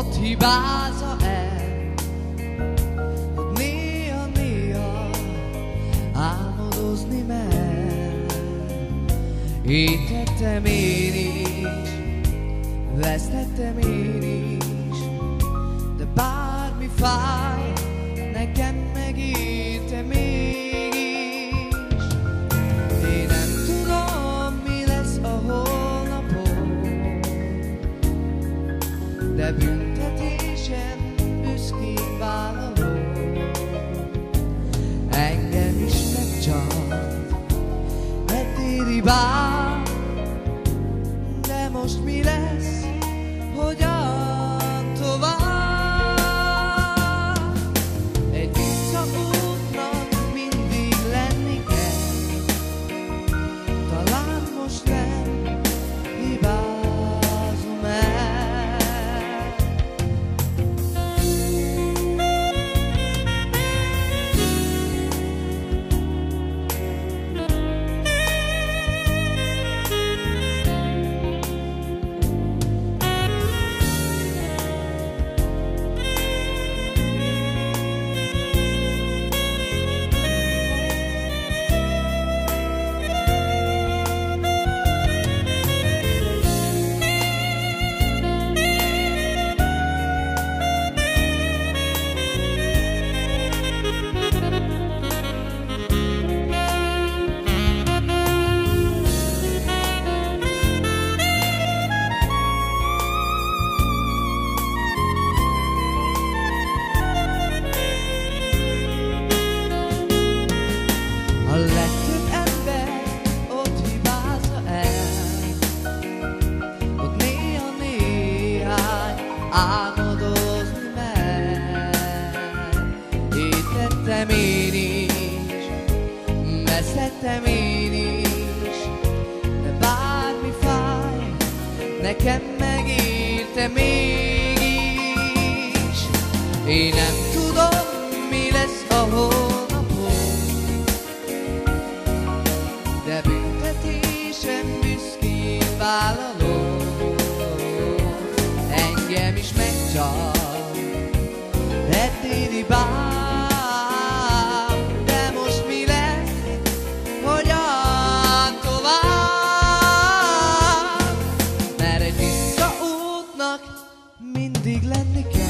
ott hibázza el, hogy néha-néha álmodozni mer. Így tettem én is, vesztettem én is, de bármi fáj, nekem megérte mégis. Én nem tudom, mi lesz a holnapon, de büntetésen büszkén vállalom. Engem is megcsalt ettéri bár, de most mi lesz, hogyan tovább? Egy visszaútnak mindig lenni kell, talán most nem hibázom el. A legtöbb ember ott hibázza el, ott néha-néhány álmodozni mer. Így tettem én is, vesztettem én is, de bármi fáj, nekem megérte mégis. Én nem tudom, mi lesz a holnapon, de büntetésen büszkén vállalom. Engem is megcsal ettéri bár, de most mi lesz, hogyan tovább? Mert egy visszaútnak mindig lenni kell,